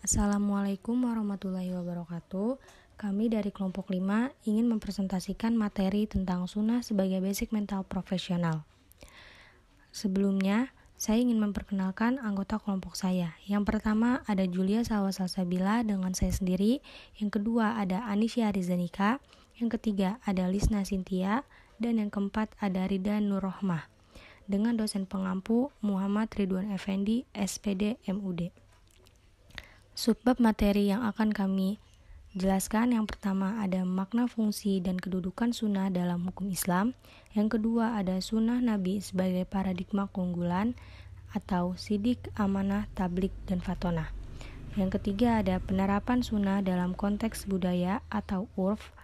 Assalamualaikum warahmatullahi wabarakatuh. Kami dari kelompok 5 ingin mempresentasikan materi tentang sunnah sebagai basic mental profesional. Sebelumnya, saya ingin memperkenalkan anggota kelompok saya. Yang pertama ada Julia Salsabila dengan saya sendiri. Yang kedua ada Anisya Rizanika. Yang ketiga ada Lisna Sintia. Dan yang keempat ada Rida Nurrohmah. Dengan dosen pengampu Muhammad Ridwan Effendi, SPD MUD. Subbab materi yang akan kami jelaskan yang pertama ada makna fungsi dan kedudukan sunnah dalam hukum Islam. Yang kedua ada sunnah Nabi sebagai paradigma keunggulan atau sidik, amanah, tablik, dan fatonah. Yang ketiga ada penerapan sunnah dalam konteks budaya atau urf.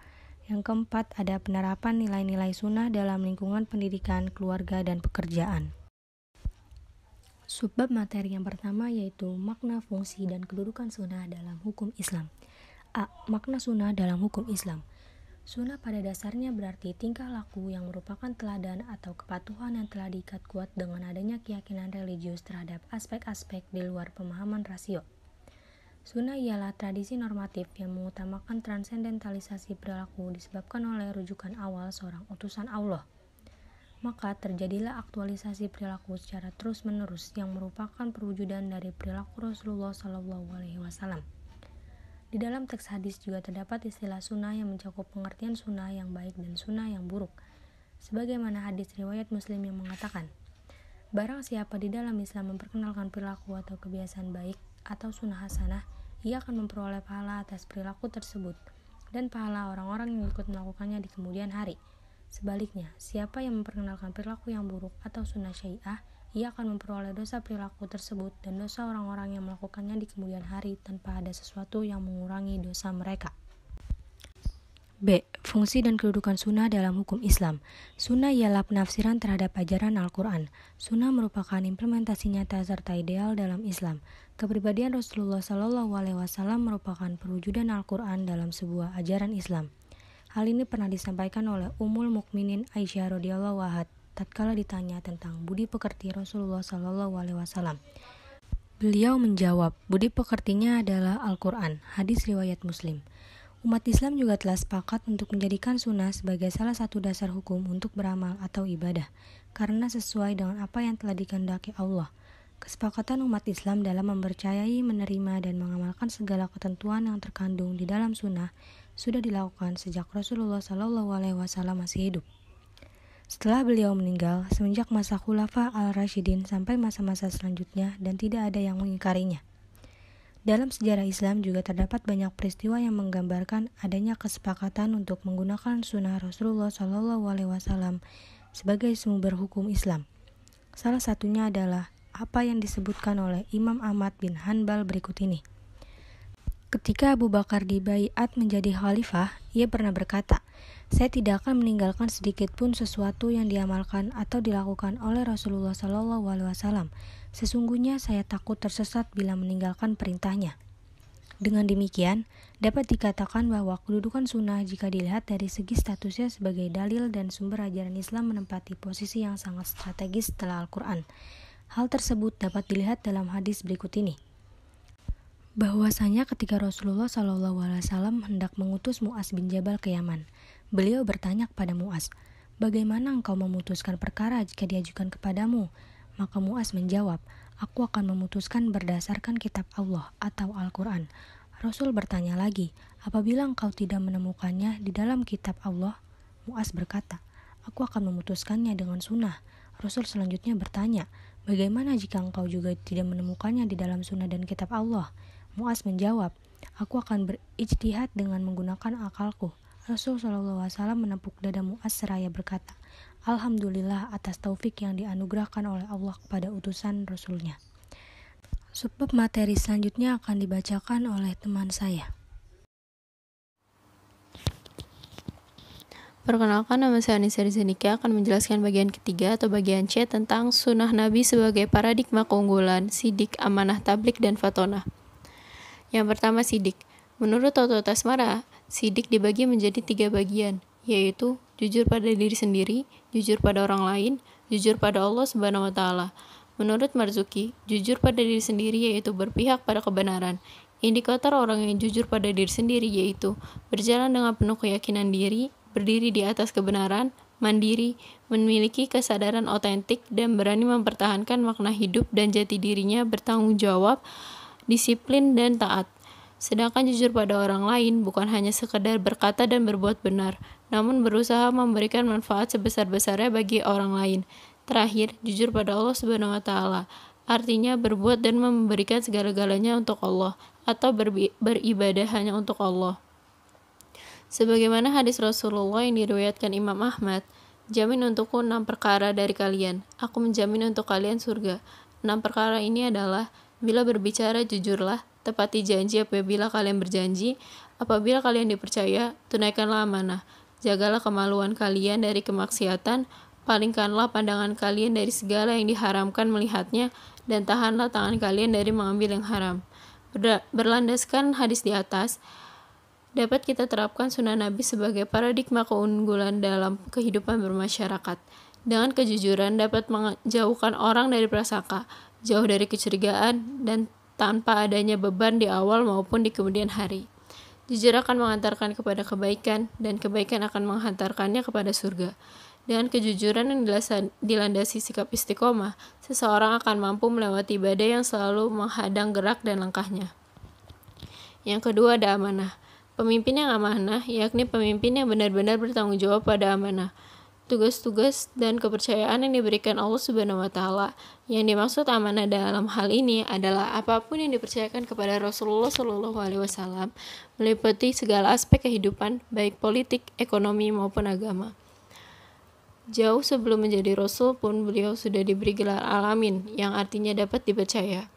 Yang keempat ada penerapan nilai-nilai sunnah dalam lingkungan pendidikan, keluarga, dan pekerjaan. Subbab materi yang pertama yaitu makna fungsi dan kedudukan sunnah dalam hukum Islam. A. Makna sunnah dalam hukum Islam. Sunnah pada dasarnya berarti tingkah laku yang merupakan teladan atau kepatuhan yang telah diikat kuat dengan adanya keyakinan religius terhadap aspek-aspek di luar pemahaman rasio. Sunnah ialah tradisi normatif yang mengutamakan transendentalisasi perilaku disebabkan oleh rujukan awal seorang utusan Allah. Maka terjadilah aktualisasi perilaku secara terus-menerus yang merupakan perwujudan dari perilaku Rasulullah SAW. Di dalam teks hadis juga terdapat istilah sunnah yang mencakup pengertian sunnah yang baik dan sunnah yang buruk. Sebagaimana hadis riwayat Muslim yang mengatakan, barang siapa di dalam Islam memperkenalkan perilaku atau kebiasaan baik atau sunnah hasanah, ia akan memperoleh pahala atas perilaku tersebut dan pahala orang-orang yang ikut melakukannya di kemudian hari. Sebaliknya, siapa yang memperkenalkan perilaku yang buruk atau sunnah syai'ah, ia akan memperoleh dosa perilaku tersebut dan dosa orang-orang yang melakukannya di kemudian hari tanpa ada sesuatu yang mengurangi dosa mereka. B. Fungsi dan kedudukan sunnah dalam hukum Islam. Sunnah ialah penafsiran terhadap ajaran Al-Quran. Sunnah merupakan implementasi nyata serta ideal dalam Islam. Kepribadian Rasulullah SAW merupakan perwujudan Al-Quran dalam sebuah ajaran Islam. Hal ini pernah disampaikan oleh Ummul Mukminin Aisyah radhiyallahu anha tatkala ditanya tentang budi pekerti Rasulullah SAW. Beliau menjawab, budi pekertinya adalah Al-Quran, hadis riwayat Muslim. Umat Islam juga telah sepakat untuk menjadikan sunnah sebagai salah satu dasar hukum untuk beramal atau ibadah, karena sesuai dengan apa yang telah dikehendaki Allah. Kesepakatan umat Islam dalam mempercayai, menerima, dan mengamalkan segala ketentuan yang terkandung di dalam sunnah sudah dilakukan sejak Rasulullah SAW masih hidup. Setelah beliau meninggal, semenjak masa Khulafa al-Rasyidin sampai masa-masa selanjutnya dan tidak ada yang mengingkarinya. Dalam sejarah Islam juga terdapat banyak peristiwa yang menggambarkan adanya kesepakatan untuk menggunakan sunnah Rasulullah SAW sebagai sumber hukum Islam. Salah satunya adalah apa yang disebutkan oleh Imam Ahmad bin Hanbal berikut ini. Ketika Abu Bakar dibaiat menjadi khalifah, ia pernah berkata, saya tidak akan meninggalkan sedikit pun sesuatu yang diamalkan atau dilakukan oleh Rasulullah SAW. Sesungguhnya saya takut tersesat bila meninggalkan perintahnya. Dengan demikian, dapat dikatakan bahwa kedudukan sunnah jika dilihat dari segi statusnya sebagai dalil dan sumber ajaran Islam menempati posisi yang sangat strategis setelah Al-Quran. Hal tersebut dapat dilihat dalam hadis berikut ini. Bahwasanya ketika Rasulullah SAW hendak mengutus Mu'az bin Jabal ke Yaman, beliau bertanya kepada Mu'az, bagaimana engkau memutuskan perkara jika diajukan kepadamu? Maka Mu'az menjawab, aku akan memutuskan berdasarkan kitab Allah atau Al-Quran. Rasul bertanya lagi, apabila engkau tidak menemukannya di dalam kitab Allah? Mu'az berkata, aku akan memutuskannya dengan sunnah. Rasul selanjutnya bertanya, bagaimana jika engkau juga tidak menemukannya di dalam sunnah dan kitab Allah? Mu'az menjawab, aku akan berijtihad dengan menggunakan akalku. Rasul SAW menepuk dada Mu'az seraya berkata, alhamdulillah atas taufik yang dianugerahkan oleh Allah kepada utusan Rasulnya. Subbab materi selanjutnya akan dibacakan oleh teman saya. Perkenalkan, nama saya Anisya Rizanika akan menjelaskan bagian ketiga atau bagian C tentang sunnah Nabi sebagai paradigma keunggulan, sidik, amanah, tablik, dan fatonah. Yang pertama, sidik. Menurut otoritas Mara, sidik dibagi menjadi 3 bagian, yaitu jujur pada diri sendiri, jujur pada orang lain, jujur pada Allah Subhanahu wa Ta'ala. Menurut Marzuki, jujur pada diri sendiri yaitu berpihak pada kebenaran. Indikator orang yang jujur pada diri sendiri yaitu berjalan dengan penuh keyakinan diri, berdiri di atas kebenaran, mandiri, memiliki kesadaran otentik, dan berani mempertahankan makna hidup dan jati dirinya, bertanggung jawab, disiplin, dan taat. Sedangkan jujur pada orang lain bukan hanya sekedar berkata dan berbuat benar, namun berusaha memberikan manfaat sebesar-besarnya bagi orang lain. Terakhir, jujur pada Allah Subhanahu wa Ta'ala, artinya berbuat dan memberikan segala-galanya untuk Allah, atau beribadah hanya untuk Allah. Sebagaimana hadis Rasulullah yang diriwayatkan Imam Ahmad, jamin untukku 6 perkara dari kalian, aku menjamin untuk kalian surga. 6 perkara ini adalah, bila berbicara jujurlah, tepati janji apabila kalian berjanji, apabila kalian dipercaya, tunaikanlah amanah, jagalah kemaluan kalian dari kemaksiatan, palingkanlah pandangan kalian dari segala yang diharamkan melihatnya, dan tahanlah tangan kalian dari mengambil yang haram. Berlandaskan hadis di atas, dapat kita terapkan sunnah Nabi sebagai paradigma keunggulan dalam kehidupan bermasyarakat. Dengan kejujuran dapat menjauhkan orang dari prasangka, jauh dari kecurigaan, dan tanpa adanya beban di awal maupun di kemudian hari. Jujur akan mengantarkan kepada kebaikan, dan kebaikan akan menghantarkannya kepada surga. Dengan kejujuran yang dilandasi sikap istiqomah, seseorang akan mampu melewati badai yang selalu menghadang gerak dan langkahnya. Yang kedua ada amanah. Pemimpin yang amanah, yakni pemimpin yang benar-benar bertanggung jawab pada amanah, tugas-tugas dan kepercayaan yang diberikan Allah Subhanahu wa Ta'ala. Yang dimaksud amanah dalam hal ini adalah apapun yang dipercayakan kepada Rasulullah SAW, meliputi segala aspek kehidupan, baik politik, ekonomi maupun agama. Jauh sebelum menjadi Rasul pun beliau sudah diberi gelar Al-Amin, yang artinya dapat dipercaya.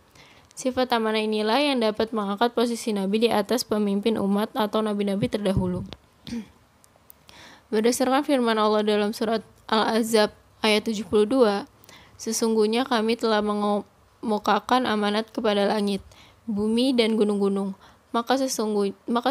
Sifat amanah inilah yang dapat mengangkat posisi Nabi di atas pemimpin umat atau nabi-nabi terdahulu. Berdasarkan firman Allah dalam surat Al-Ahzab ayat 72, sesungguhnya kami telah mengemukakan amanat kepada langit, bumi, dan gunung-gunung. Maka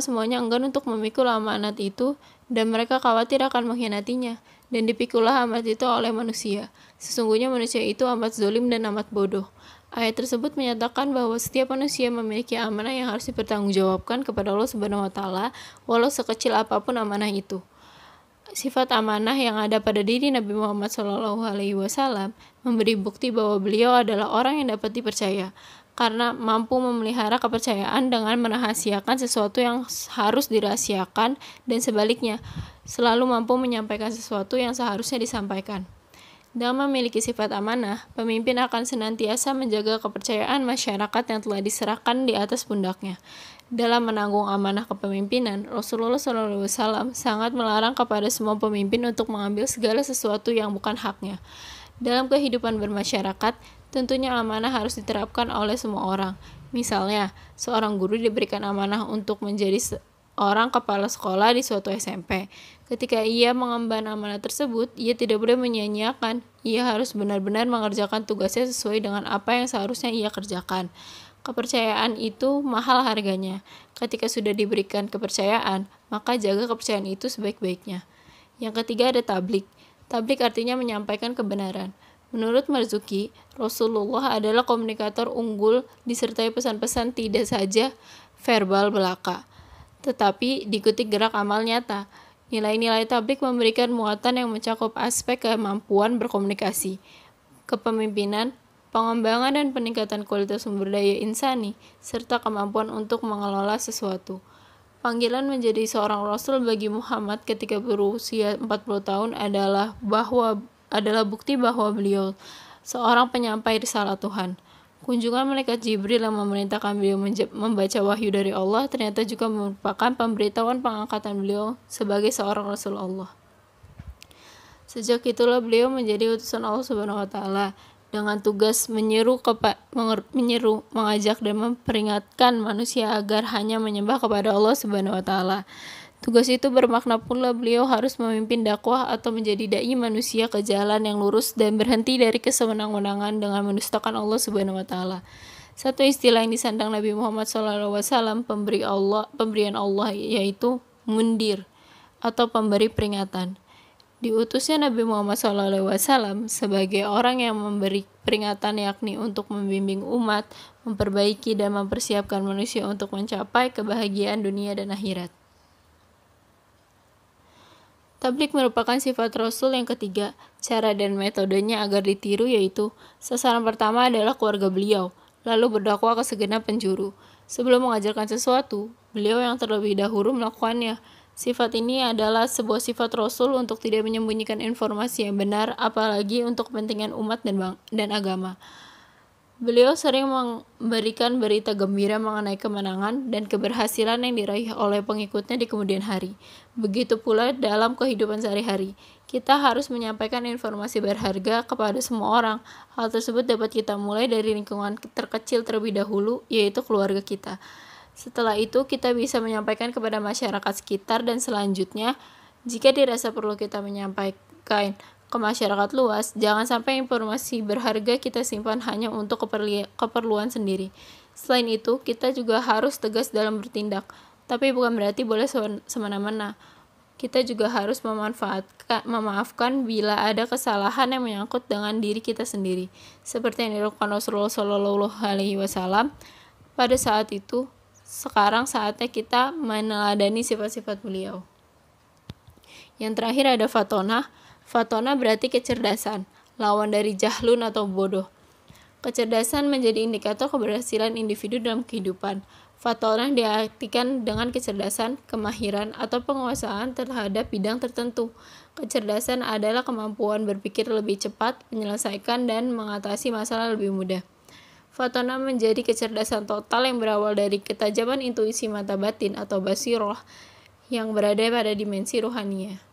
semuanya enggan untuk memikul amanat itu, dan mereka khawatir akan mengkhianatinya, dan dipikulah amanat itu oleh manusia. Sesungguhnya manusia itu amat zalim dan amat bodoh. Ayat tersebut menyatakan bahwa setiap manusia memiliki amanah yang harus dipertanggungjawabkan kepada Allah Subhanahu wa Ta'ala, walau sekecil apapun amanah itu. Sifat amanah yang ada pada diri Nabi Muhammad SAW memberi bukti bahwa beliau adalah orang yang dapat dipercaya, karena mampu memelihara kepercayaan dengan merahasiakan sesuatu yang harus dirahasiakan, dan sebaliknya, selalu mampu menyampaikan sesuatu yang seharusnya disampaikan. Dengan memiliki sifat amanah, pemimpin akan senantiasa menjaga kepercayaan masyarakat yang telah diserahkan di atas pundaknya. Dalam menanggung amanah kepemimpinan, Rasulullah SAW sangat melarang kepada semua pemimpin untuk mengambil segala sesuatu yang bukan haknya. Dalam kehidupan bermasyarakat, tentunya amanah harus diterapkan oleh semua orang. Misalnya, seorang guru diberikan amanah untuk menjadi seorang kepala sekolah di suatu SMP. Ketika ia mengemban amanah tersebut, ia tidak boleh menyia-nyiakan. Ia harus benar-benar mengerjakan tugasnya sesuai dengan apa yang seharusnya ia kerjakan. Kepercayaan itu mahal harganya. Ketika sudah diberikan kepercayaan, maka jaga kepercayaan itu sebaik-baiknya. Yang ketiga ada tablik. Tablik artinya menyampaikan kebenaran. Menurut Marzuki, Rasulullah adalah komunikator unggul disertai pesan-pesan tidak saja verbal belaka, tetapi diikuti gerak amal nyata. Nilai-nilai tablik memberikan muatan yang mencakup aspek kemampuan berkomunikasi, kepemimpinan, pengembangan dan peningkatan kualitas sumber daya insani, serta kemampuan untuk mengelola sesuatu. Panggilan menjadi seorang Rasul bagi Muhammad ketika berusia 40 tahun adalah bukti bahwa beliau seorang penyampai risalah Tuhan. Kunjungan malaikat Jibril yang memerintahkan beliau membaca wahyu dari Allah ternyata juga merupakan pemberitahuan pengangkatan beliau sebagai seorang Rasul Allah. Sejak itulah beliau menjadi utusan Allah Subhanahu wa Ta'ala dengan tugas menyeru, mengajak dan memperingatkan manusia agar hanya menyembah kepada Allah Subhanahu wa Ta'ala. Tugas itu bermakna pula beliau harus memimpin dakwah atau menjadi dai manusia ke jalan yang lurus dan berhenti dari kesewenang-wenangan dengan mendustakan Allah Subhanahu wa Ta'ala. Satu istilah yang disandang Nabi Muhammad SAW pemberian Allah yaitu mundir atau pemberi peringatan. Diutusnya Nabi Muhammad SAW sebagai orang yang memberi peringatan yakni untuk membimbing umat, memperbaiki dan mempersiapkan manusia untuk mencapai kebahagiaan dunia dan akhirat. Tablik merupakan sifat Rasul yang ketiga. Cara dan metodenya agar ditiru yaitu, sasaran pertama adalah keluarga beliau, lalu berdakwah ke segenap penjuru. Sebelum mengajarkan sesuatu, beliau yang terlebih dahulu melakukannya. Sifat ini adalah sebuah sifat Rasul untuk tidak menyembunyikan informasi yang benar, apalagi untuk kepentingan umat dan agama. Beliau sering memberikan berita gembira mengenai kemenangan dan keberhasilan yang diraih oleh pengikutnya di kemudian hari. Begitu pula dalam kehidupan sehari-hari. Kita harus menyampaikan informasi berharga kepada semua orang. Hal tersebut dapat kita mulai dari lingkungan terkecil terlebih dahulu, yaitu keluarga kita. Setelah itu, kita bisa menyampaikan kepada masyarakat sekitar dan selanjutnya, jika dirasa perlu kita menyampaikan ke masyarakat luas, jangan sampai informasi berharga kita simpan hanya untuk keperluan sendiri. Selain itu, kita juga harus tegas dalam bertindak, tapi bukan berarti boleh semena-mena. Kita juga harus memaafkan bila ada kesalahan yang menyangkut dengan diri kita sendiri, seperti yang dilakukan Rasulullah SAW pada saat itu. Sekarang saatnya kita meneladani sifat-sifat beliau. Yang terakhir ada fatonah. Fatonah berarti kecerdasan, lawan dari jahlun atau bodoh. Kecerdasan menjadi indikator keberhasilan individu dalam kehidupan. Fatonah diartikan dengan kecerdasan, kemahiran, atau penguasaan terhadap bidang tertentu. Kecerdasan adalah kemampuan berpikir lebih cepat, menyelesaikan, dan mengatasi masalah lebih mudah. Fatonah menjadi kecerdasan total yang berawal dari ketajaman intuisi mata batin atau basiroh yang berada pada dimensi ruhaniyah.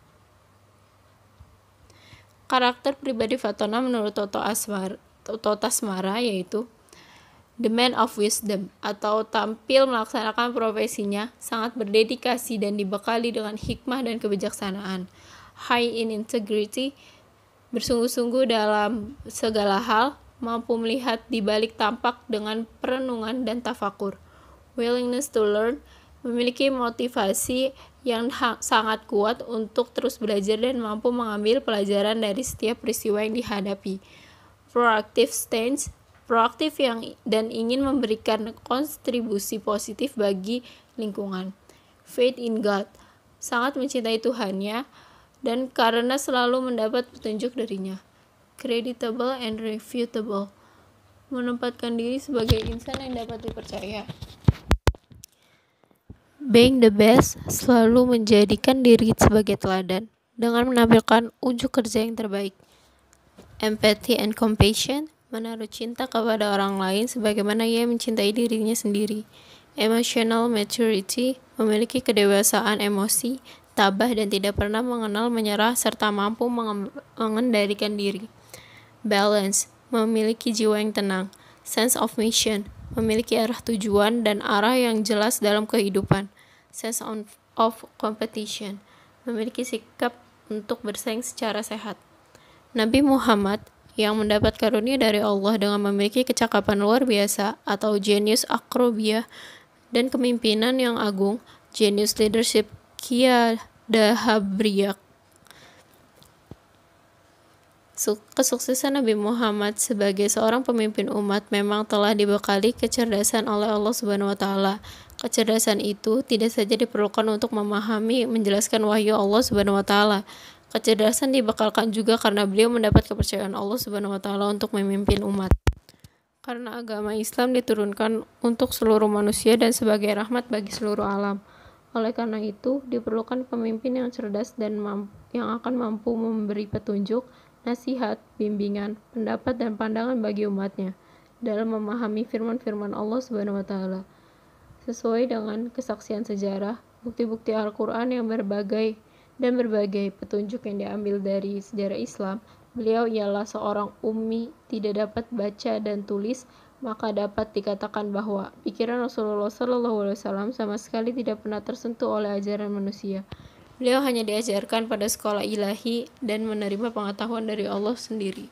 Karakter pribadi Fatonah menurut Toto Tasmara yaitu the man of wisdom, atau tampil melaksanakan profesinya, sangat berdedikasi dan dibekali dengan hikmah dan kebijaksanaan. High in integrity, bersungguh-sungguh dalam segala hal, mampu melihat di balik tampak dengan perenungan dan tafakur. Willingness to learn, memiliki motivasi yang sangat kuat untuk terus belajar dan mampu mengambil pelajaran dari setiap peristiwa yang dihadapi. Proactive stance, proaktif dan ingin memberikan kontribusi positif bagi lingkungan. Faith in God, sangat mencintai Tuhannya dan karena selalu mendapat petunjuk darinya. Creditable and refutable, menempatkan diri sebagai insan yang dapat dipercaya. Being the best, selalu menjadikan diri sebagai teladan dengan menampilkan unjuk kerja yang terbaik. Empathy and compassion, menaruh cinta kepada orang lain sebagaimana ia mencintai dirinya sendiri. Emotional maturity, memiliki kedewasaan emosi, tabah dan tidak pernah mengenal menyerah serta mampu mengendalikan diri. Balance, memiliki jiwa yang tenang. Sense of mission, memiliki arah tujuan dan arah yang jelas dalam kehidupan. Sense of competition, memiliki sikap untuk bersaing secara sehat. Nabi Muhammad yang mendapat karunia dari Allah dengan memiliki kecakapan luar biasa atau genius akrobiyah dan kepemimpinan yang agung, genius leadership qiyadahabriyak. Kesuksesan Nabi Muhammad sebagai seorang pemimpin umat memang telah dibekali kecerdasan oleh Allah Subhanahu wa taala. Kecerdasan itu tidak saja diperlukan untuk memahami menjelaskan wahyu Allah Subhanahu wa taala. Kecerdasan dibekalkan juga karena beliau mendapat kepercayaan Allah Subhanahu wa taala untuk memimpin umat. Karena agama Islam diturunkan untuk seluruh manusia dan sebagai rahmat bagi seluruh alam. Oleh karena itu, diperlukan pemimpin yang cerdas dan yang akan mampu memberi petunjuk, nasihat, bimbingan, pendapat dan pandangan bagi umatnya dalam memahami firman-firman Allah Subhanahu wa taala. Sesuai dengan kesaksian sejarah, bukti-bukti Al-Qur'an yang berbagai petunjuk yang diambil dari sejarah Islam, beliau ialah seorang ummi, tidak dapat baca dan tulis, maka dapat dikatakan bahwa pikiran Rasulullah SAW sama sekali tidak pernah tersentuh oleh ajaran manusia. Beliau hanya diajarkan pada sekolah ilahi dan menerima pengetahuan dari Allah sendiri.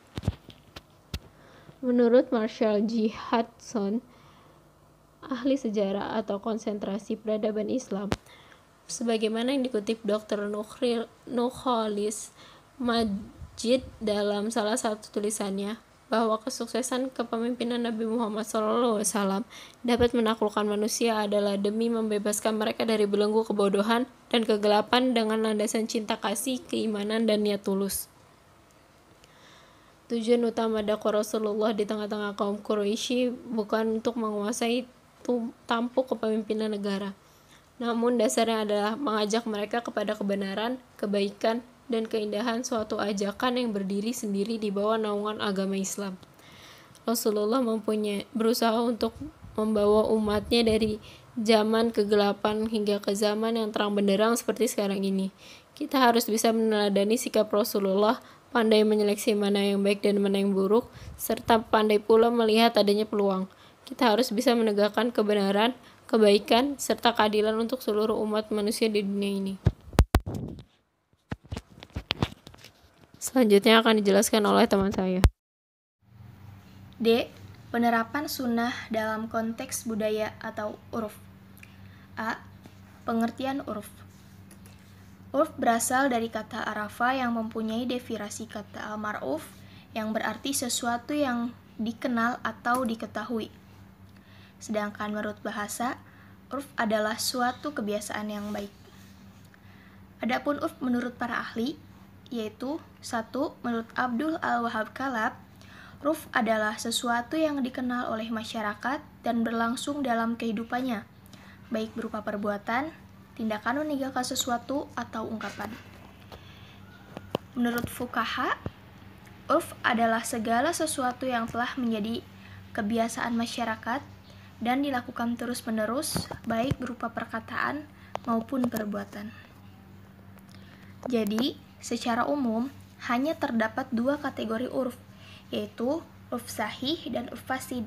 Menurut Marshall G. Hudson, ahli sejarah atau konsentrasi peradaban Islam, sebagaimana yang dikutip Dr. Nurcholish Madjid dalam salah satu tulisannya, bahwa kesuksesan kepemimpinan Nabi Muhammad SAW dapat menaklukkan manusia adalah demi membebaskan mereka dari belenggu kebodohan dan kegelapan dengan landasan cinta kasih, keimanan, dan niat tulus. Tujuan utama dakwah Rasulullah di tengah-tengah kaum Quraisy bukan untuk menguasai tampuk kepemimpinan negara, namun dasarnya adalah mengajak mereka kepada kebenaran, kebaikan, dan keindahan suatu ajakan yang berdiri sendiri di bawah naungan agama Islam. Rasulullah berusaha untuk membawa umatnya dari zaman kegelapan hingga ke zaman yang terang benderang seperti sekarang ini. Kita harus bisa meneladani sikap Rasulullah, pandai menyeleksi mana yang baik dan mana yang buruk, serta pandai pula melihat adanya peluang. Kita harus bisa menegakkan kebenaran, kebaikan, serta keadilan untuk seluruh umat manusia di dunia ini. Selanjutnya akan dijelaskan oleh teman saya. D. Penerapan sunnah dalam konteks budaya atau uruf. A. Pengertian uruf. Uruf berasal dari kata arafa yang mempunyai definisi kata al-mar'uf yang berarti sesuatu yang dikenal atau diketahui. Sedangkan menurut bahasa, uruf adalah suatu kebiasaan yang baik. Adapun uruf menurut para ahli, yaitu 1. Menurut Abdul Al-Wahhab Kalab, uruf adalah sesuatu yang dikenal oleh masyarakat dan berlangsung dalam kehidupannya, baik berupa perbuatan, tindakan meninggalkan sesuatu, atau ungkapan. Menurut fuqaha, uruf adalah segala sesuatu yang telah menjadi kebiasaan masyarakat dan dilakukan terus-menerus, baik berupa perkataan maupun perbuatan. Jadi, secara umum, hanya terdapat 2 kategori uruf, yaitu uruf sahih dan uruf fasid.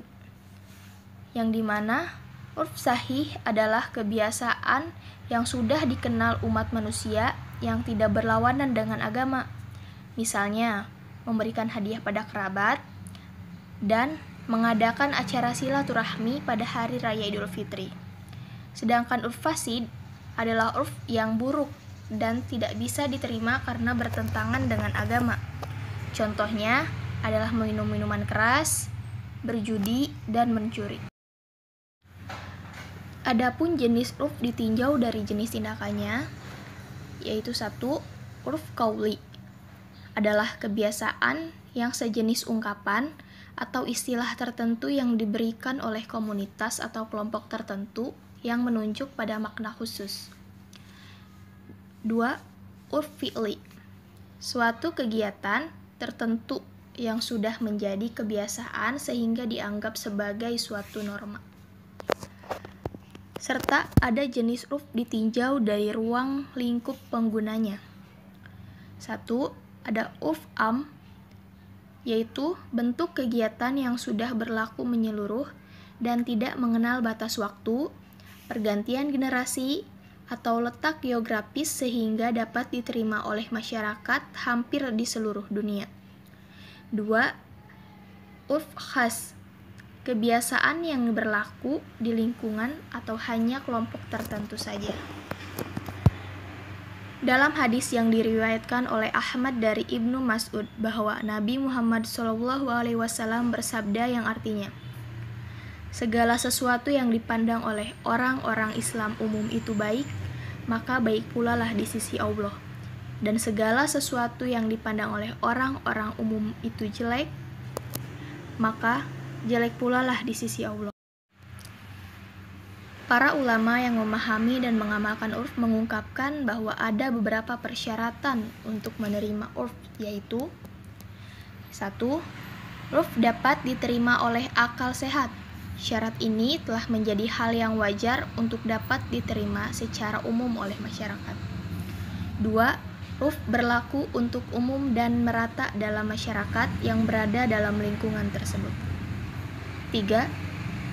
Yang dimana uruf sahih adalah kebiasaan yang sudah dikenal umat manusia yang tidak berlawanan dengan agama. Misalnya, memberikan hadiah pada kerabat dan mengadakan acara silaturahmi pada hari raya Idul Fitri. Sedangkan uruf fasid adalah uruf yang buruk dan tidak bisa diterima karena bertentangan dengan agama. Contohnya adalah meminum minuman keras, berjudi, dan mencuri. Adapun jenis uruf ditinjau dari jenis tindakannya, yaitu 1. Uruf qauli adalah kebiasaan yang sejenis ungkapan atau istilah tertentu yang diberikan oleh komunitas atau kelompok tertentu yang menunjuk pada makna khusus. 2. Uruf fi'li, suatu kegiatan tertentu yang sudah menjadi kebiasaan sehingga dianggap sebagai suatu norma. Serta ada jenis uruf ditinjau dari ruang lingkup penggunanya. 1. Ada uruf am, yaitu bentuk kegiatan yang sudah berlaku menyeluruh dan tidak mengenal batas waktu, pergantian generasi, atau letak geografis sehingga dapat diterima oleh masyarakat hampir di seluruh dunia. 2. Uruf khas, kebiasaan yang berlaku di lingkungan atau hanya kelompok tertentu saja. Dalam hadis yang diriwayatkan oleh Ahmad dari Ibnu Mas'ud bahwa Nabi Muhammad SAW bersabda yang artinya, segala sesuatu yang dipandang oleh orang-orang Islam umum itu baik, maka baik pula lah di sisi Allah. Dan segala sesuatu yang dipandang oleh orang-orang umum itu jelek, maka jelek pula lah di sisi Allah. Para ulama yang memahami dan mengamalkan urf mengungkapkan bahwa ada beberapa persyaratan untuk menerima urf, yaitu 1. Urf dapat diterima oleh akal sehat. Syarat ini telah menjadi hal yang wajar untuk dapat diterima secara umum oleh masyarakat. 2. Urf berlaku untuk umum dan merata dalam masyarakat yang berada dalam lingkungan tersebut. 3.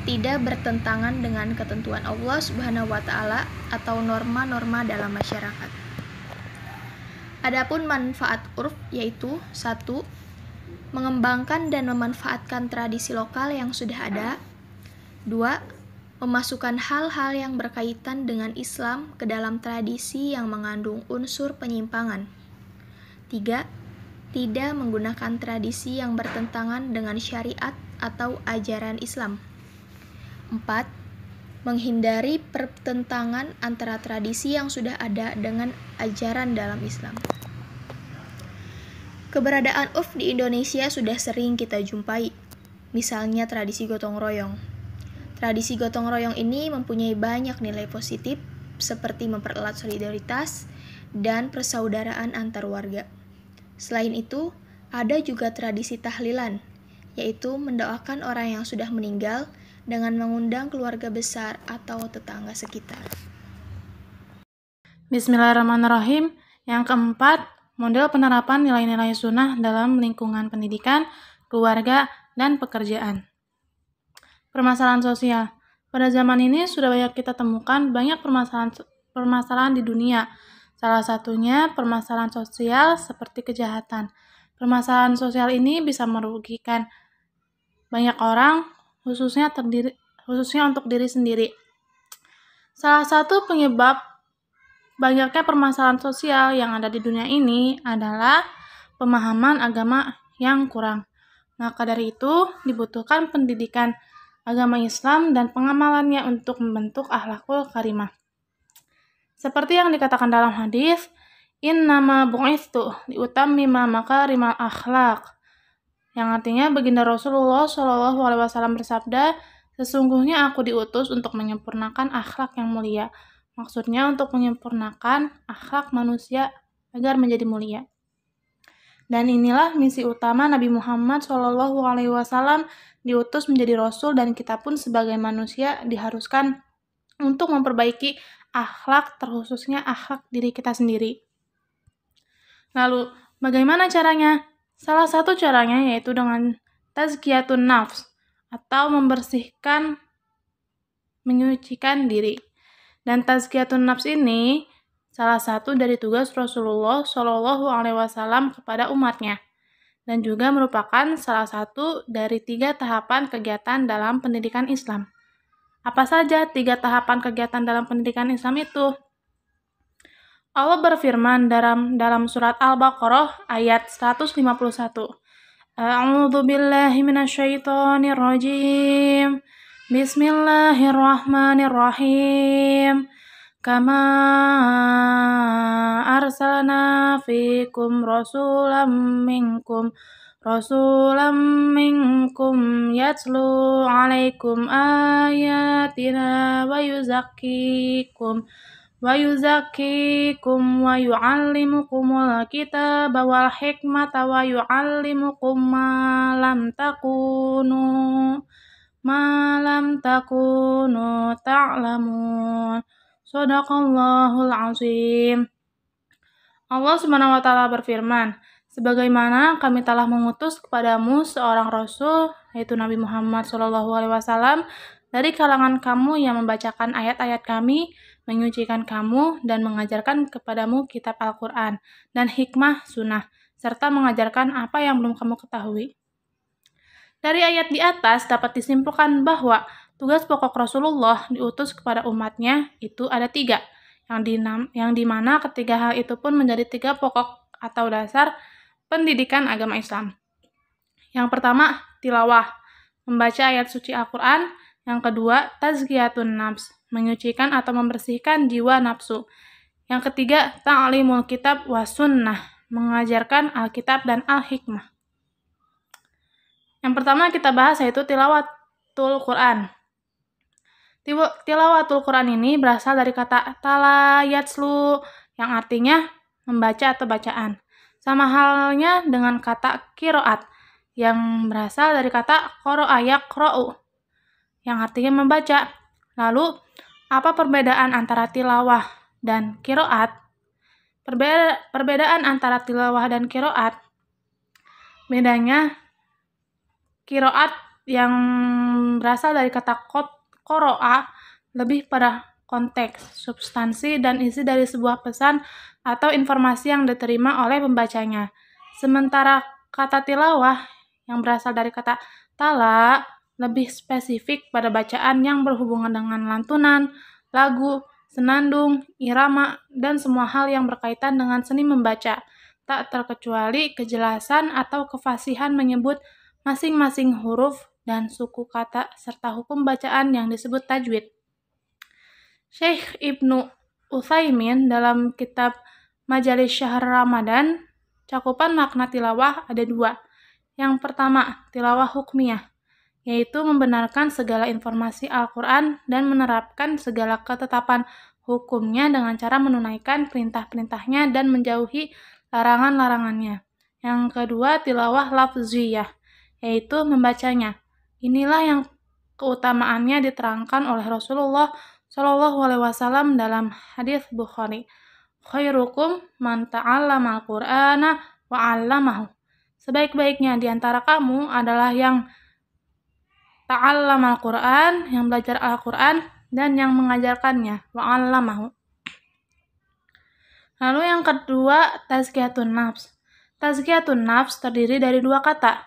Tidak bertentangan dengan ketentuan Allah Subhanahu wa Ta'ala atau norma-norma dalam masyarakat. Adapun manfaat urf yaitu 1. Mengembangkan dan memanfaatkan tradisi lokal yang sudah ada. 2. Memasukkan hal-hal yang berkaitan dengan Islam ke dalam tradisi yang mengandung unsur penyimpangan. 3. tidak menggunakan tradisi yang bertentangan dengan syariat atau ajaran Islam. 4. Menghindari pertentangan antara tradisi yang sudah ada dengan ajaran dalam Islam. Keberadaan URF di Indonesia sudah sering kita jumpai, misalnya tradisi gotong royong. Tradisi gotong royong ini mempunyai banyak nilai positif, seperti mempererat solidaritas dan persaudaraan antar warga. Selain itu, ada juga tradisi tahlilan, yaitu mendoakan orang yang sudah meninggal dengan mengundang keluarga besar atau tetangga sekitar. Bismillahirrahmanirrahim. Yang keempat, model penerapan nilai-nilai sunnah dalam lingkungan pendidikan, keluarga, dan pekerjaan. Permasalahan sosial. Pada zaman ini sudah banyak kita temukan banyak permasalahan di dunia. Salah satunya permasalahan sosial seperti kejahatan. Permasalahan sosial ini bisa merugikan banyak orang, khususnya untuk diri sendiri. Salah satu penyebab banyaknya permasalahan sosial yang ada di dunia ini adalah pemahaman agama yang kurang. Maka dari itu, dibutuhkan pendidikan agama Islam dan pengamalannya untuk membentuk akhlakul karimah. Seperti yang dikatakan dalam hadis, innama bu'itsu liutammima makarimal akhlak. Yang artinya baginda Rasulullah SAW bersabda, sesungguhnya aku diutus untuk menyempurnakan akhlak yang mulia. Maksudnya untuk menyempurnakan akhlak manusia agar menjadi mulia. Dan inilah misi utama Nabi Muhammad SAW diutus menjadi Rasul, dan kita pun sebagai manusia diharuskan untuk memperbaiki akhlak, terkhususnya akhlak diri kita sendiri. Lalu, bagaimana caranya? Salah satu caranya yaitu dengan tazkiyatun nafs, atau menyucikan diri. Dan tazkiyatun nafs ini salah satu dari tugas Rasulullah SAW kepada umatnya, dan juga merupakan salah satu dari 3 tahapan kegiatan dalam pendidikan Islam. Apa saja 3 tahapan kegiatan dalam pendidikan Islam itu? Allah berfirman dalam surat Al-Baqarah ayat 151. A'udzu billahi minasyaitonir rajim. Bismillahirrahmanirrahim. Kama arsalna fikum rasulam minkum yatlu alaikum ayatina wa yuzakkikum wa yu'allimukumul kitaba wal hikmata wa yu'allimukum ma lam takunu ta'lamun. Shadaqallahul azim. Allah Subhanahu wa taala berfirman, sebagaimana kami telah mengutus kepadamu seorang rasul, yaitu Nabi Muhammad SAW, dari kalangan kamu yang membacakan ayat-ayat kami, menyucikan kamu, dan mengajarkan kepadamu kitab Al-Quran dan hikmah sunnah, serta mengajarkan apa yang belum kamu ketahui. Dari ayat di atas dapat disimpulkan bahwa tugas pokok Rasulullah diutus kepada umatnya itu ada 3, yang dimana ketiga hal itu pun menjadi 3 pokok atau dasar pendidikan agama Islam. Yang pertama, tilawah, membaca ayat suci Al-Quran. Yang kedua, tazkiyatun nafs, menyucikan atau membersihkan jiwa nafsu. Yang ketiga, ta'limul kitab wa sunnah, mengajarkan Alkitab dan Al-Hikmah. Yang pertama kita bahas yaitu tilawatul Quran. Tilawatul Quran ini berasal dari kata tala yatslu, yang artinya membaca atau bacaan. Sama halnya dengan kata qiraat, yang berasal dari kata qara'a yaqra'u, yang artinya membaca. Lalu, apa perbedaan antara tilawah dan qiraat? Perbedaan antara tilawah dan qiraat, bedanya qiraat yang berasal dari kata qara'a lebih pada konteks, substansi, dan isi dari sebuah pesan atau informasi yang diterima oleh pembacanya. Sementara kata tilawah yang berasal dari kata tala lebih spesifik pada bacaan yang berhubungan dengan lantunan, lagu, senandung, irama, dan semua hal yang berkaitan dengan seni membaca. tak terkecuali kejelasan atau kefasihan menyebut masing-masing huruf dan suku kata serta hukum bacaan yang disebut tajwid. Syekh Ibnu Utsaimin dalam kitab Majalis Syahr Ramadan, cakupan makna tilawah ada 2. Yang pertama, tilawah hukmiyah, yaitu membenarkan segala informasi Al-Quran dan menerapkan segala ketetapan hukumnya dengan cara menunaikan perintah-perintahnya dan menjauhi larangan-larangannya. Yang kedua, tilawah lafziyah, yaitu membacanya. Inilah yang keutamaannya diterangkan oleh Rasulullah SAW dalam hadis Bukhari. Khairukum man ta'allama al-Qur'ana wa 'allamahu. Sebaik-baiknya di antara kamu adalah yang ta'allama al-Qur'an, yang belajar Al-Qur'an dan yang mengajarkannya, wa 'allamahu. Lalu yang kedua, tazkiyatun nafs. Tazkiyatun nafs terdiri dari 2 kata,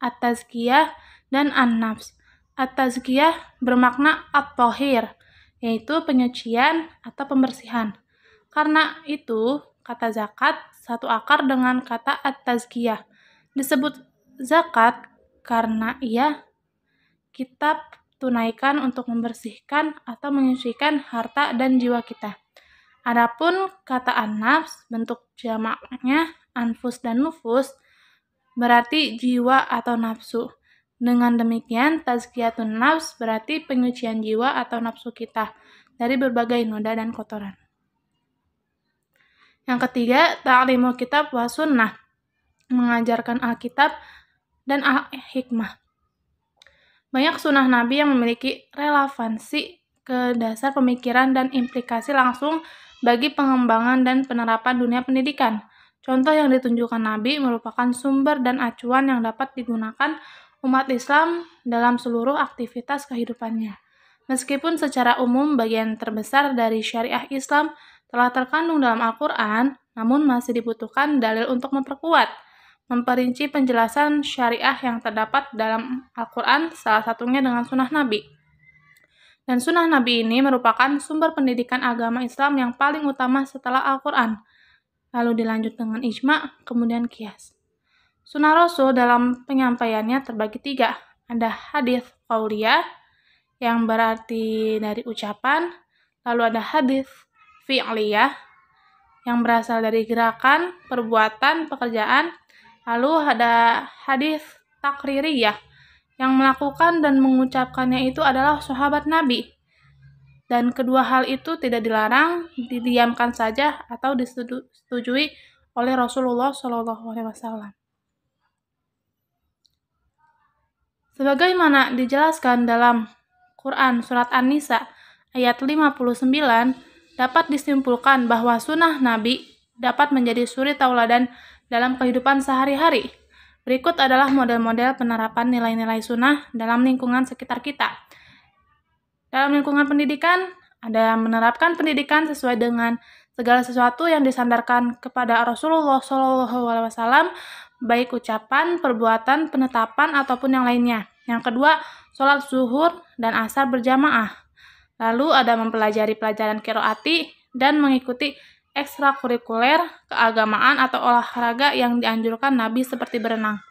at-tazkiyah dan an-nafs. At-tazkiyah bermakna at-tahir, yaitu penyucian atau pembersihan. Karena itu, kata zakat satu akar dengan kata at-tazkiyah. Disebut zakat karena ia kita tunaikan untuk membersihkan atau menyucikan harta dan jiwa kita. Adapun kata an-nafs, bentuk jamaknya anfus dan nufus, berarti jiwa atau nafsu. Dengan demikian, tazkiyatun nafs berarti penyucian jiwa atau nafsu kita dari berbagai noda dan kotoran. Yang ketiga, ta'limul kitab wa sunnah, mengajarkan Alkitab dan hikmah. Banyak sunnah Nabi yang memiliki relevansi ke dasar pemikiran dan implikasi langsung bagi pengembangan dan penerapan dunia pendidikan. Contoh yang ditunjukkan Nabi merupakan sumber dan acuan yang dapat digunakan umat Islam dalam seluruh aktivitas kehidupannya. Meskipun secara umum bagian terbesar dari syariah Islam telah terkandung dalam Al-Quran, namun masih dibutuhkan dalil untuk memperkuat, memperinci penjelasan syariah yang terdapat dalam Al-Quran, salah satunya dengan sunnah Nabi. Dan sunnah Nabi ini merupakan sumber pendidikan agama Islam yang paling utama setelah Al-Quran. Lalu dilanjut dengan ijma', kemudian qiyas. Sunnah Rasul dalam penyampaiannya terbagi 3. Ada hadis qauliyah, yang berarti dari ucapan. Lalu ada hadis fi'liyah, yang berasal dari gerakan, perbuatan, pekerjaan. Lalu ada hadis takririyah, yang melakukan dan mengucapkannya itu adalah sahabat Nabi. Dan kedua hal itu tidak dilarang, didiamkan saja atau disetujui oleh Rasulullah SAW. Sebagaimana dijelaskan dalam Quran Surat An-Nisa ayat 59, dapat disimpulkan bahwa sunnah Nabi dapat menjadi suri tauladan dalam kehidupan sehari-hari. Berikut adalah model-model penerapan nilai-nilai sunnah dalam lingkungan sekitar kita. Dalam lingkungan pendidikan, ada menerapkan pendidikan sesuai dengan segala sesuatu yang disandarkan kepada Rasulullah SAW, baik ucapan, perbuatan, penetapan, ataupun yang lainnya. Yang kedua, sholat zuhur dan asar berjamaah. Lalu ada mempelajari pelajaran qiraati dan mengikuti ekstrakurikuler keagamaan atau olahraga yang dianjurkan Nabi seperti berenang.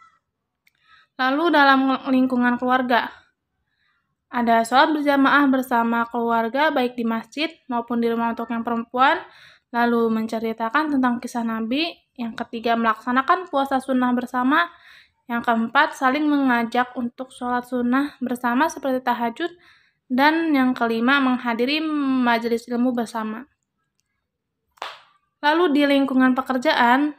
Lalu dalam lingkungan keluarga, ada sholat berjamaah bersama keluarga baik di masjid maupun di rumah untuk yang perempuan. Lalu menceritakan tentang kisah Nabi. Yang ketiga, melaksanakan puasa sunnah bersama. Yang keempat, saling mengajak untuk sholat sunnah bersama seperti tahajud. Dan yang kelima, menghadiri majelis ilmu bersama. Lalu di lingkungan pekerjaan,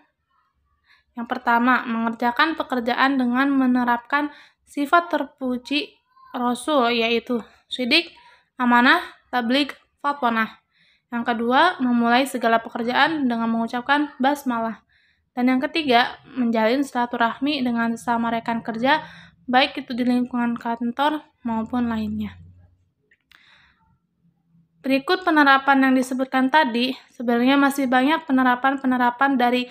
yang pertama, mengerjakan pekerjaan dengan menerapkan sifat terpuji Rasul, yaitu shidik, amanah, tabligh, fatonah. Yang kedua, memulai segala pekerjaan dengan mengucapkan basmalah. Dan yang ketiga, menjalin silaturahmi dengan sesama rekan kerja, baik itu di lingkungan kantor maupun lainnya. Berikut penerapan yang disebutkan tadi, sebenarnya masih banyak penerapan-penerapan dari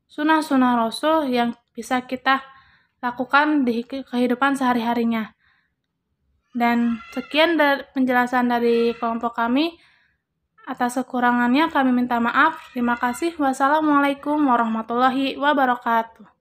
sunnah-sunnah Rasul yang bisa kita lakukan di kehidupan sehari-harinya. Dan sekian penjelasan dari kelompok kami. Atas kekurangannya kami minta maaf. Terima kasih. Wassalamualaikum warahmatullahi wabarakatuh.